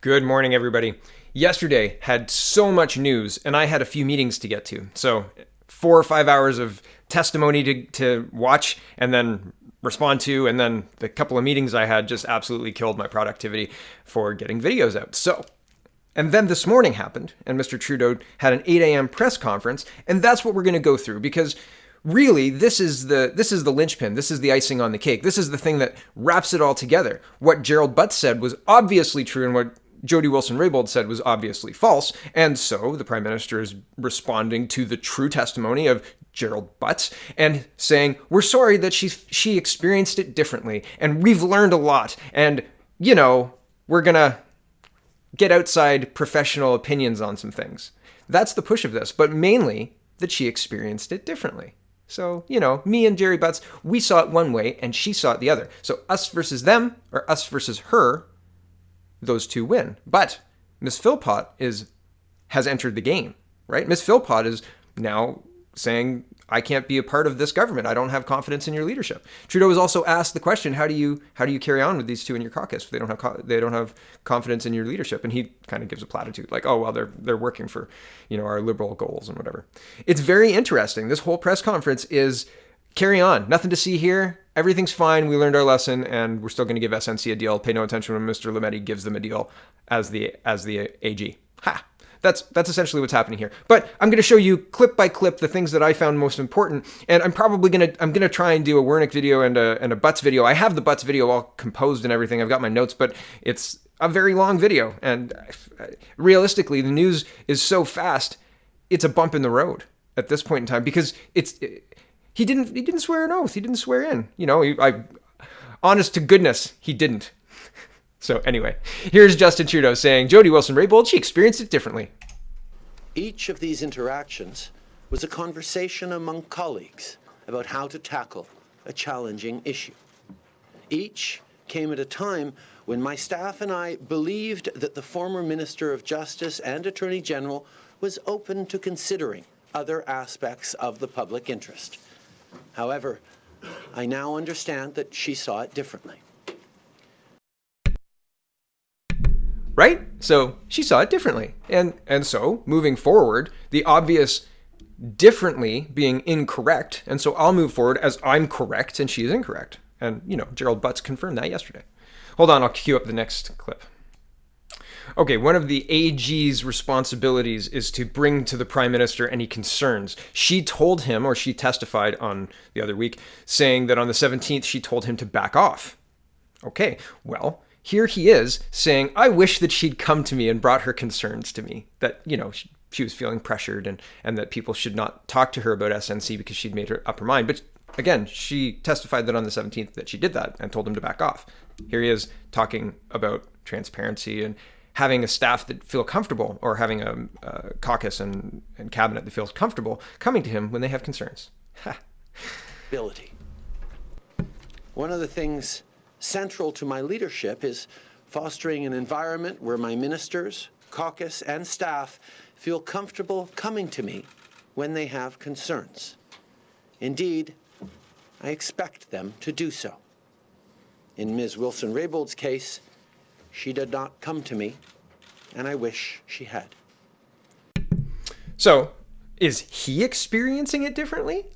Good morning, everybody. Yesterday had so much news, and I had a few meetings to get to. So 4 or 5 hours of testimony to watch and then respond to, and then the couple of meetings I had just absolutely killed my productivity for getting videos out. And then this morning happened, and Mr. Trudeau had an 8 a.m. press conference, and that's what we're going to go through, because really, this is the linchpin. This is the icing on the cake. This is the thing that wraps it all together. What Gerald Butts said was obviously true, and what Jody Wilson-Raybould said was obviously false. And so the Prime Minister is responding to the true testimony of Gerald Butts and saying, we're sorry that she experienced it differently, and we've learned a lot, and, we're going to get outside professional opinions on some things. That's the push of this, but mainly that she experienced it differently. So, me and Jerry Butts, we saw it one way and she saw it the other. So us versus them, or us versus her, those two win. But Ms. Philpott has entered the game, right? Ms. Philpott is now saying, I can't be a part of this government. I don't have confidence in your leadership. Trudeau was also asked the question, how do you carry on with these two in your caucus if they don't have confidence in your leadership? And he kind of gives a platitude like, oh, well, they're working for, our liberal goals and whatever. It's very interesting. This whole press conference is carry on. Nothing to see here. Everything's fine. We learned our lesson, and we're still going to give SNC a deal. Pay no attention when Mr. Levied gives them a deal as the AG. Ha! That's essentially what's happening here. But I'm going to show you clip by clip the things that I found most important, and I'm gonna try and do a Wernick video and a Butts video. I have the Butts video all composed and everything. I've got my notes, but it's a very long video, and realistically, the news is so fast, it's a bump in the road at this point in time, because he didn't swear an oath. He didn't swear in. Honest to goodness, he didn't. So anyway, here's Justin Trudeau saying, Jody Wilson-Raybould, she experienced it differently. Each of these interactions was a conversation among colleagues about how to tackle a challenging issue. Each came at a time when my staff and I believed that the former Minister of Justice and Attorney General was open to considering other aspects of the public interest. However, I now understand that she saw it differently. Right? So she saw it differently. And so moving forward, the obvious differently being incorrect. And so I'll move forward as I'm correct and she is incorrect. And, Gerald Butts confirmed that yesterday. Hold on, I'll cue up the next clip. Okay, one of the AG's responsibilities is to bring to the Prime Minister any concerns. She told him, or she testified on the other week, saying that on the 17th, she told him to back off. Okay, well, here he is saying, I wish that she'd come to me and brought her concerns to me, that, she was feeling pressured and that people should not talk to her about SNC because she'd made up her mind. But again, she testified that on the 17th that she did that and told him to back off. Here he is talking about transparency and having a staff that feel comfortable, or having a caucus and cabinet that feels comfortable coming to him when they have concerns. Ability. One of the things central to my leadership is fostering an environment where my ministers, caucus, and staff feel comfortable coming to me when they have concerns. Indeed, I expect them to do so. In Ms. Wilson-Raybould's case, she did not come to me, and I wish she had. So, is he experiencing it differently?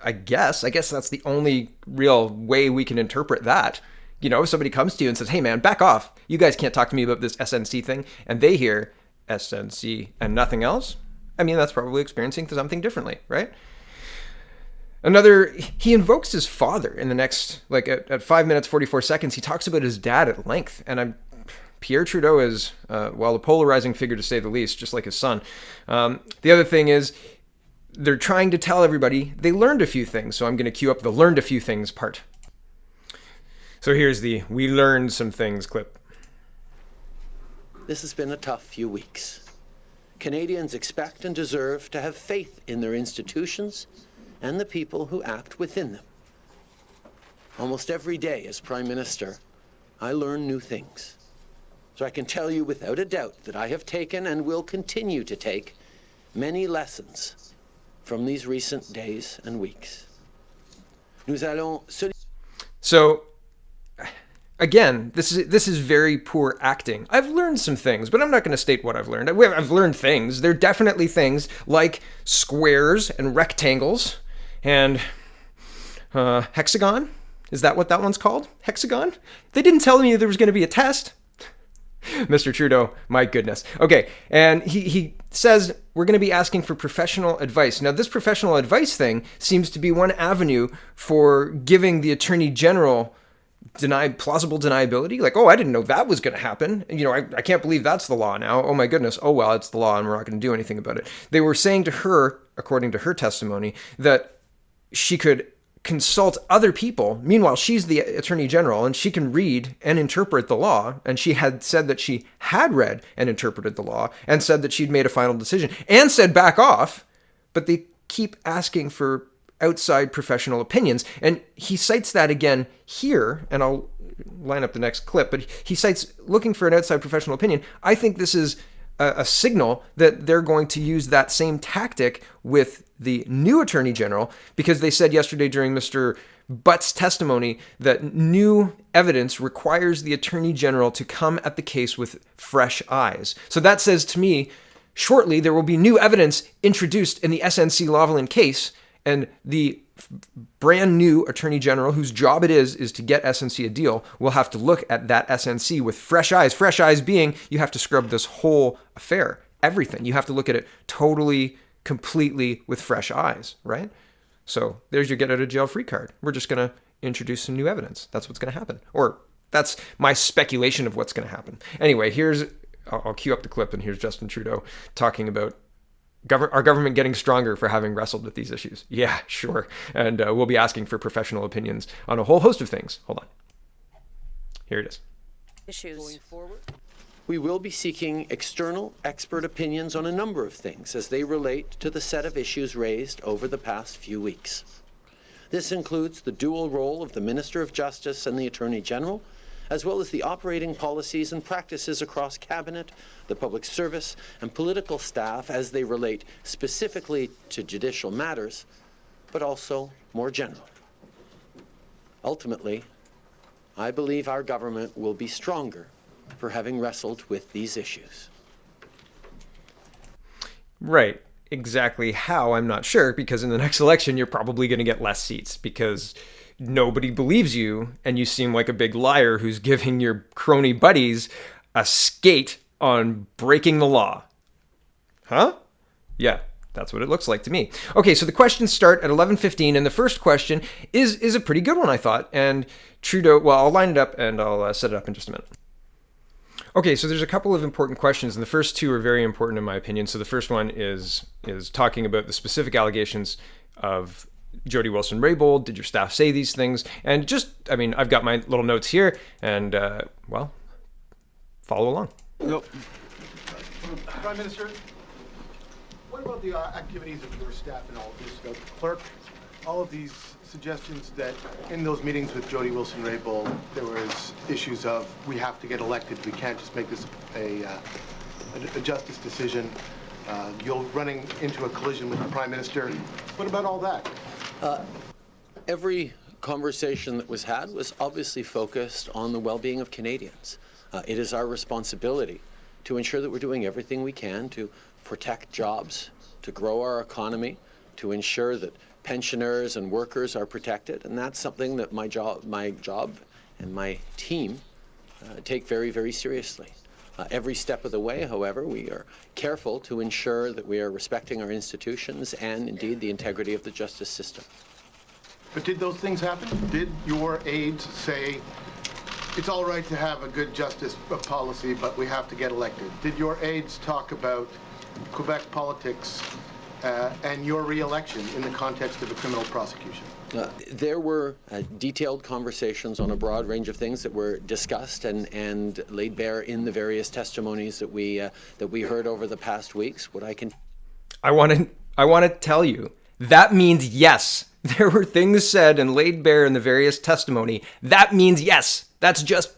I guess that's the only real way we can interpret that. If somebody comes to you and says, hey man, back off. You guys can't talk to me about this SNC thing. And they hear SNC and nothing else. I mean, that's probably experiencing something differently, right? He invokes his father in the next, at 5 minutes, 44 seconds, he talks about his dad at length. And Pierre Trudeau is, a polarizing figure to say the least, just like his son. The other thing is, they're trying to tell everybody they learned a few things. So I'm going to cue up the learned a few things part. So here's the we learned some things clip. This has been a tough few weeks. Canadians expect and deserve to have faith in their institutions and the people who act within them. Almost every day as Prime Minister, I learn new things. So I can tell you without a doubt that I have taken and will continue to take many lessons from these recent days and weeks. So again, this is very poor acting. I've learned some things, but I'm not going to state what I've learned. I've learned things. There are definitely things like squares and rectangles and hexagon. Is that what that one's called? Hexagon? They didn't tell me there was going to be a test. Mr. Trudeau, my goodness. Okay, and he says we're going to be asking for professional advice. Now, this professional advice thing seems to be one avenue for giving the Attorney General plausible deniability. Like, oh, I didn't know that was going to happen. You know, I can't believe that's the law now. Oh my goodness. Oh, well, it's the law and we're not going to do anything about it. They were saying to her, according to her testimony, that she could consult other people. Meanwhile, she's the Attorney General and she can read and interpret the law. And she had said that she had read and interpreted the law and said that she'd made a final decision and said back off. But they keep asking for outside professional opinions. And he cites that again here, and I'll line up the next clip, but he cites looking for an outside professional opinion. I think this is a signal that they're going to use that same tactic with the new Attorney General, because they said yesterday during Mr. Butt's testimony that new evidence requires the Attorney General to come at the case with fresh eyes. So that says to me, shortly there will be new evidence introduced in the SNC-Lavalin case, and the brand new Attorney General, whose job it is to get SNC a deal, will have to look at that SNC with fresh eyes. Fresh eyes being, you have to scrub this whole affair, everything. You have to look at it totally, completely with fresh eyes, right? So there's your get out of jail free card. We're just going to introduce some new evidence. That's what's going to happen. Or that's my speculation of what's going to happen. Anyway, I'll cue up the clip, and here's Justin Trudeau talking about our government getting stronger for having wrestled with these issues. Yeah, sure. And we'll be asking for professional opinions on a whole host of things. Hold on. Here it is. Issues. Going forward, we will be seeking external expert opinions on a number of things as they relate to the set of issues raised over the past few weeks. This includes the dual role of the Minister of Justice and the Attorney General, as well as the operating policies and practices across Cabinet, the public service, and political staff as they relate specifically to judicial matters, but also more generally. Ultimately, I believe our government will be stronger for having wrestled with these issues. Right. Exactly how, I'm not sure, because in the next election, you're probably going to get less seats because nobody believes you and you seem like a big liar who's giving your crony buddies a skate on breaking the law. Huh? Yeah, that's what it looks like to me. Okay, so the questions start at 11:15, and the first question is a pretty good one, I thought. And Trudeau, well, I'll line it up and I'll set it up in just a minute. Okay, so there's a couple of important questions, and the first two are very important in my opinion. So the first one is talking about the specific allegations of Jody Wilson-Raybould. Did your staff say these things? And I've got my little notes here, and follow along. Nope. Prime Minister, what about the activities of your staff and all of this? Clerk, all of these suggestions that in those meetings with Jody Wilson-Raybould, there was issues of we have to get elected. We can't just make this a justice decision. You're running into a collision with the Prime Minister. What about all that? Every conversation that was had was obviously focused on the well-being of Canadians. It is our responsibility to ensure that we're doing everything we can to protect jobs, to grow our economy, to ensure that pensioners and workers are protected, and that's something that my job and my team take very, very seriously. Every step of the way, however, we are careful to ensure that we are respecting our institutions and indeed the integrity of the justice system. But did those things happen? Did your aides say it's all right to have a good justice policy, but we have to get elected? Did your aides talk about Quebec politics and your re-election in the context of a criminal prosecution? There were detailed conversations on a broad range of things that were discussed and laid bare in the various testimonies that we heard over the past weeks. I want to tell you that means yes. There were things said and laid bare in the various testimony. That means yes. That's just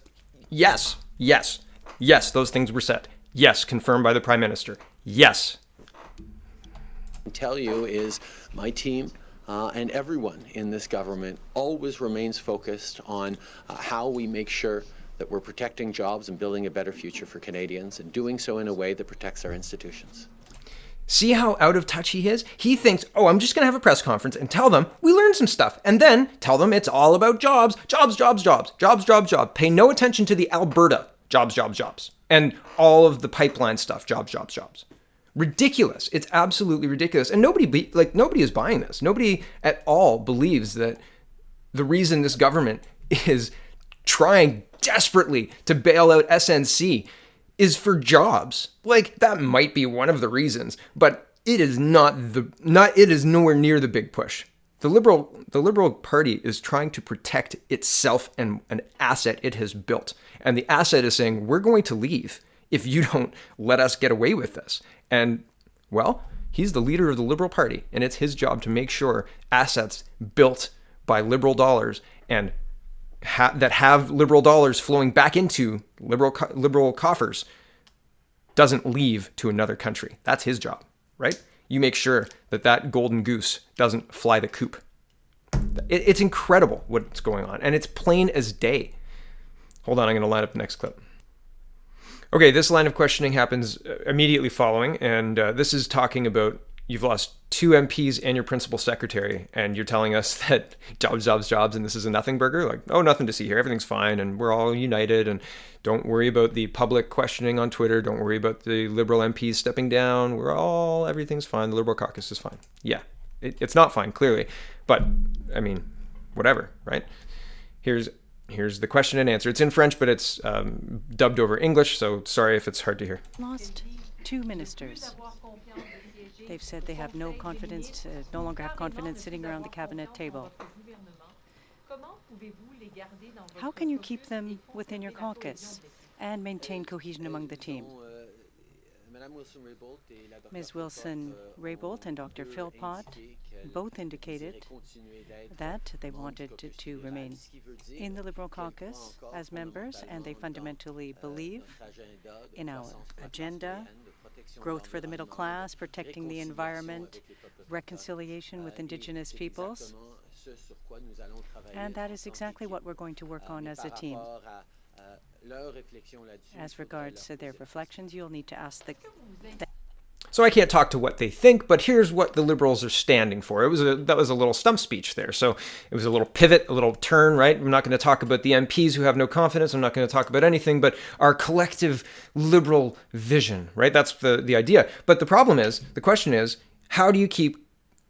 yes. Yes. Yes, those things were said. Yes, confirmed by the Prime Minister. Yes. Tell you is my team and everyone in this government always remains focused on how we make sure that we're protecting jobs and building a better future for Canadians, and doing so in a way that protects our institutions. See how out of touch he is? He thinks, oh, I'm just going to have a press conference and tell them we learned some stuff, and then tell them it's all about jobs, jobs, jobs, jobs, jobs, jobs, jobs. Pay no attention to the Alberta jobs, jobs, jobs, and all of the pipeline stuff, jobs, jobs, jobs. Ridiculous. It's absolutely ridiculous. And nobody is buying this. Nobody at all believes that the reason this government is trying desperately to bail out SNC is for jobs. Like, that might be one of the reasons, but it is it is nowhere near the big push. The Liberal Party is trying to protect itself and an asset it has built. And the asset is saying, we're going to leave if you don't let us get away with this. And, well, he's the leader of the Liberal Party, and it's his job to make sure assets built by Liberal dollars and that have Liberal dollars flowing back into Liberal coffers doesn't leave to another country. That's his job, right? You make sure that golden goose doesn't fly the coop. It's incredible what's going on, and it's plain as day. Hold on, I'm going to line up the next clip. Okay, this line of questioning happens immediately following, and this is talking about you've lost 2 MPs and your principal secretary, and you're telling us that jobs, jobs, jobs, and this is a nothing burger? Like, oh, nothing to see here. Everything's fine, and we're all united, and don't worry about the public questioning on Twitter. Don't worry about the Liberal MPs stepping down. Everything's fine. The Liberal caucus is fine. Yeah, it's not fine, clearly. But, I mean, whatever, right? Here's the question and answer. It's in French, but it's dubbed over English, so sorry if it's hard to hear. Lost 2 ministers. They've said they have no confidence, no longer have confidence sitting around the cabinet table. How can you keep them within your caucus and maintain cohesion among the team? Ms. Wilson-Raybould and Dr. Philpott both indicated that they wanted to remain in the Liberal caucus as members, and they fundamentally believe in our agenda, growth for the middle class, protecting the environment, reconciliation with Indigenous peoples. And that is exactly what we're going to work on as a team. As regards to their reflections, you'll need to ask the... So I can't talk to what they think, but here's what the Liberals are standing for. That was a little stump speech there. So it was a little pivot, a little turn, right? I'm not going to talk about the MPs who have no confidence. I'm not going to talk about anything but our collective Liberal vision, right? That's the idea. But the question is, how do you keep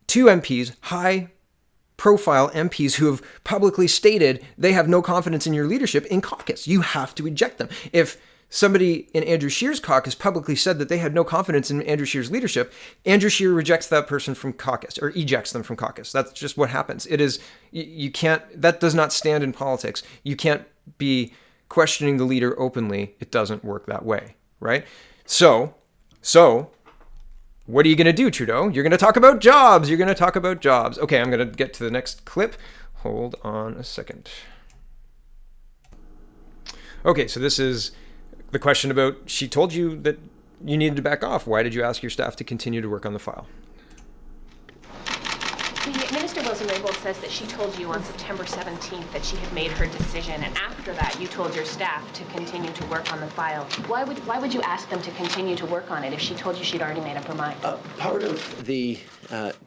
2 MPs, high-profile MPs who have publicly stated they have no confidence in your leadership in caucus? You have to eject them. If somebody in Andrew Scheer's caucus publicly said that they had no confidence in Andrew Scheer's leadership, Andrew Scheer rejects that person from caucus or ejects them from caucus. That's just what happens. You can't, that does not stand in politics. You can't be questioning the leader openly. It doesn't work that way, right? So what are you going to do, Trudeau? You're going to talk about jobs. You're going to talk about jobs. Okay, I'm going to get to the next clip. Hold on a second. Okay, so this is the question about, she told you that you needed to back off. Why did you ask your staff to continue to work on the file? Minister Wilson-Raybould says that she told you on September 17th that she had made her decision, and after that you told your staff to continue to work on the file. Why would you ask them to continue to work on it if she told you she'd already made up her mind? Part of the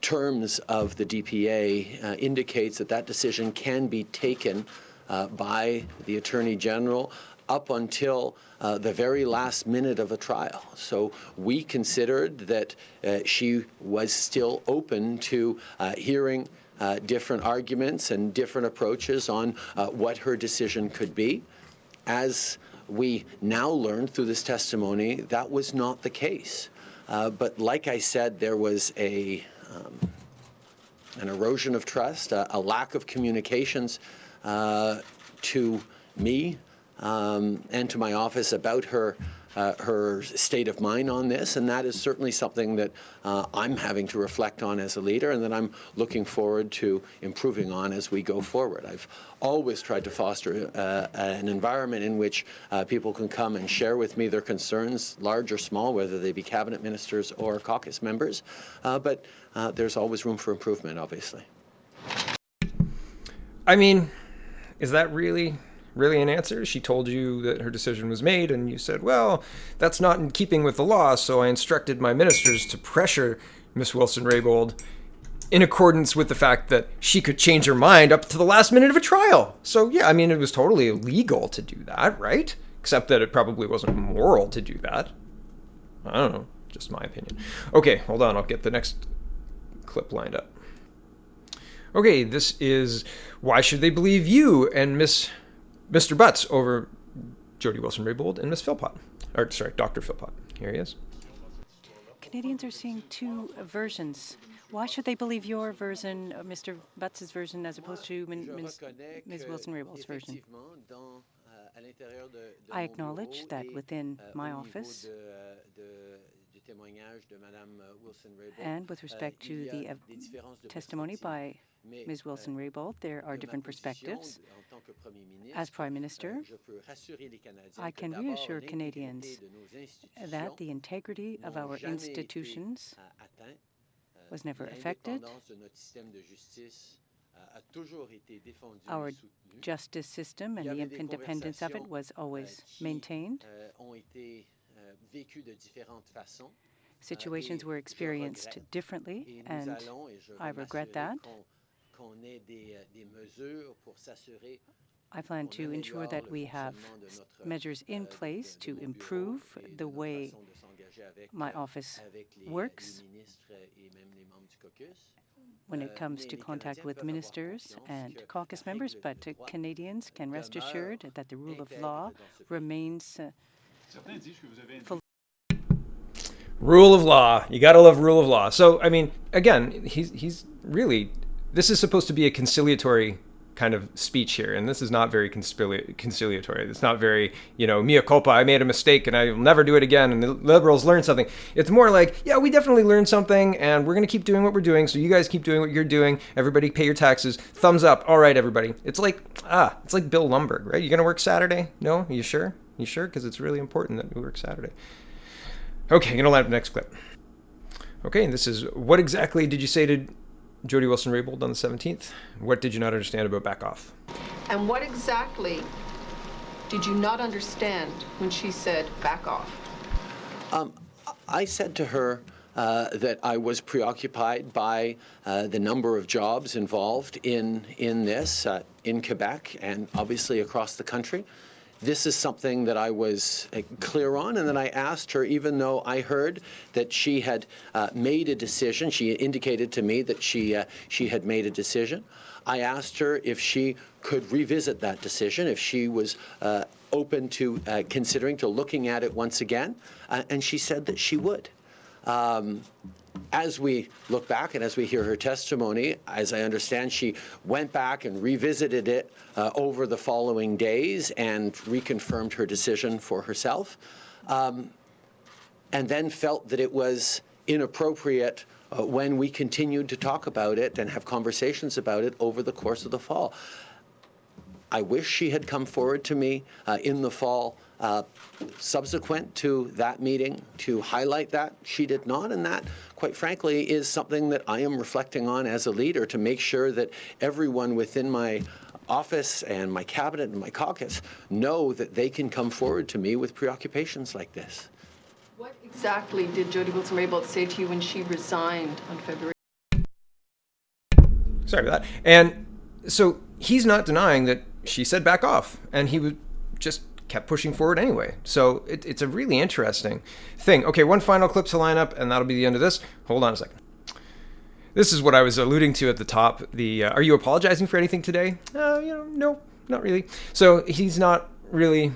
terms of the DPA indicates that decision can be taken by the Attorney General up until the very last minute of a trial. So we considered that she was still open to hearing different arguments and different approaches on what her decision could be. As we now learned through this testimony, that was not the case. But like I said, there was an erosion of trust, a lack of communications to me and to my office about her state of mind on this, and that is certainly something that I'm having to reflect on as a leader, and that I'm looking forward to improving on as we go forward. I've always tried to foster an environment in which people can come and share with me their concerns, large or small, whether they be cabinet ministers or caucus members, but there's always room for improvement, obviously. I mean, is that really an answer? She told you that her decision was made, and you said, well, that's not in keeping with the law, so I instructed my ministers to pressure Miss Wilson-Raybould in accordance with the fact that she could change her mind up to the last minute of a trial. So, yeah, I mean, it was totally illegal to do that, right? Except that it probably wasn't moral to do that. I don't know, just my opinion. Okay, hold on, I'll get the next clip lined up. Okay, this is Why Should They Believe You and Mr. Butts over Jody Wilson-Raybould and Miss Philpott. Or, sorry, Dr. Philpott. Here he is. Canadians are seeing two versions. Why should they believe your version, Mr. Butts' version, as opposed to Ms. Wilson-Raybould's version? I acknowledge that within my office, and with respect to the testimony by Ms. Wilson-Raybould, there are different perspectives. As Prime Minister, I can reassure Canadians that the integrity of our institutions was never affected. Our justice system and the independence of it was always maintained. Situations were experienced differently, and I regret that. I plan to ensure that we have measures in place to improve the way my office works when it comes to contact with ministers and caucus members, but Canadians can rest assured that the rule of law remains Rule of law. You gotta love rule of law. So, I mean, again, he's really, this is supposed to be a conciliatory kind of speech here, and this is not very conciliatory. It's not very, mea culpa, I made a mistake and I'll never do it again, and the Liberals learned something. It's more like, yeah, we definitely learned something, and we're going to keep doing what we're doing, so you guys keep doing what you're doing. Everybody pay your taxes. Thumbs up. All right, everybody. It's like Bill Lumbergh, right? You going to work Saturday? No? Are you sure? You sure? Because it's really important that we work Saturday. Okay, I'm going to line up the next clip. Okay, this is, what exactly did you say to Jody Wilson-Raybould on the 17th? What did you not understand about back off? And what exactly did you not understand when she said back off? I said to her that I was preoccupied by the number of jobs involved in this in Quebec and obviously across the country. This is something that I was clear on, and then I asked her, even though I heard that she had made a decision, she indicated to me that she had made a decision. I asked her if she could revisit that decision, if she was open to considering, to looking at it once again, and she said that she would. As we look back and as we hear her testimony, as I understand, she went back and revisited it over the following days and reconfirmed her decision for herself, and then felt that it was inappropriate when we continued to talk about it and have conversations about it over the course of the fall. I wish she had come forward to me in the fall subsequent to that meeting to highlight that. She did not, and that, quite frankly, is something that I am reflecting on as a leader, to make sure that everyone within my office and my cabinet and my caucus know that they can come forward to me with preoccupations like this. What exactly did Jody Wilson-Raybould say to you when she resigned on February? Sorry about that. And so he's not denying that she said back off, and he would just kept pushing forward anyway. So it's a really interesting thing. Okay, one final clip to line up, and that'll be the end of this. Hold on a second. This is what I was alluding to at the top. Are you apologizing for anything today? No, not really. So he's not really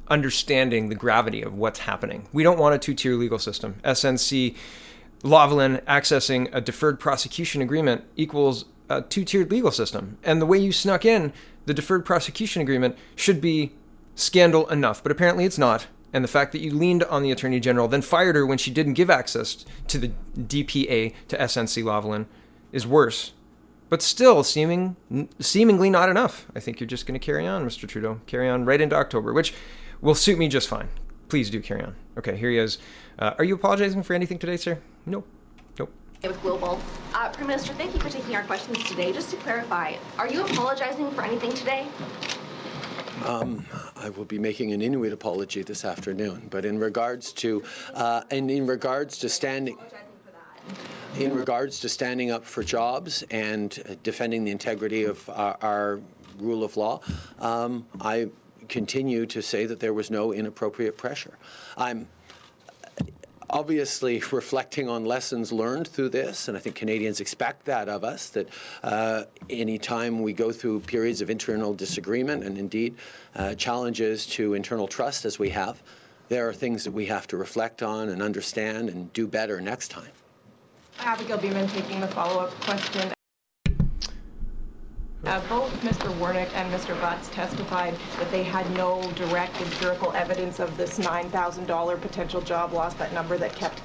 understanding the gravity of what's happening. We don't want a two-tier legal system. SNC Lavalin accessing a deferred prosecution agreement equals a two-tiered legal system. And the way you snuck in the deferred prosecution agreement should be scandal enough, but apparently it's not. And the fact that you leaned on the Attorney General, then fired her when she didn't give access to the DPA to SNC Lavalin is worse. But still, seemingly not enough. I think you're just going to carry on, Mr. Trudeau. Carry on right into October, which will suit me just fine. Please do carry on. Okay, here he is. Are you apologizing for anything today, sir? No. Nope. With Global. Prime Minister, thank you for taking our questions today. Just to clarify, are you apologizing for anything today? I will be making an Inuit apology this afternoon, but in regards to standing up for jobs and defending the integrity of our rule of law, I continue to say that there was no inappropriate pressure. I'm obviously reflecting on lessons learned through this, and I think Canadians expect that of us, that any time we go through periods of internal disagreement and indeed challenges to internal trust as we have, there are things that we have to reflect on and understand and do better next time. Abigail Beeman taking the follow-up question. Both Mr. Warnick and Mr. Butts testified that they had no direct empirical evidence of this $9,000 potential job loss, that number that kept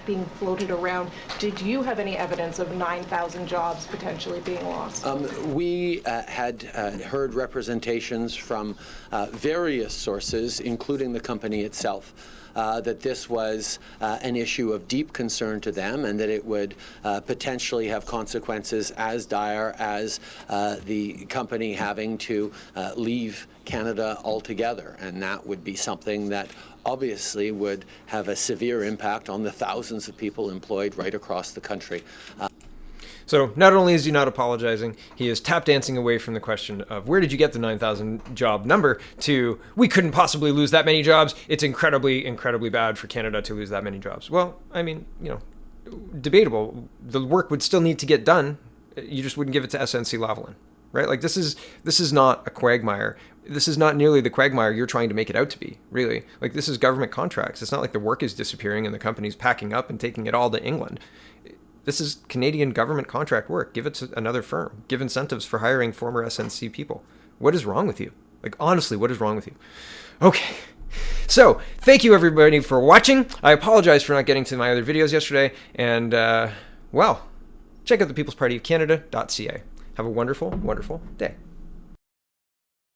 being floated around. Did you have any evidence of 9,000 jobs potentially being lost? We had heard representations from various sources, including the company itself, that this was an issue of deep concern to them and that it would potentially have consequences as dire as the company having to leave Canada altogether. And that would be something that obviously would have a severe impact on the thousands of people employed right across the country. So not only is he not apologizing, he is tap dancing away from the question of where did you get the 9,000 job number to we couldn't possibly lose that many jobs. It's incredibly, incredibly bad for Canada to lose that many jobs. Well, I mean, debatable. The work would still need to get done. You just wouldn't give it to SNC-Lavalin, right? Like this is not a quagmire. This is not nearly the quagmire you're trying to make it out to be, really. Like this is government contracts. It's not like the work is disappearing and the company's packing up and taking it all to England. This is Canadian government contract work. Give it to another firm. Give incentives for hiring former SNC people. What is wrong with you? Like, honestly, what is wrong with you? Okay. So, thank you everybody for watching. I apologize for not getting to my other videos yesterday. And, well, check out the People's Party of Canada.ca. Have a wonderful, wonderful day.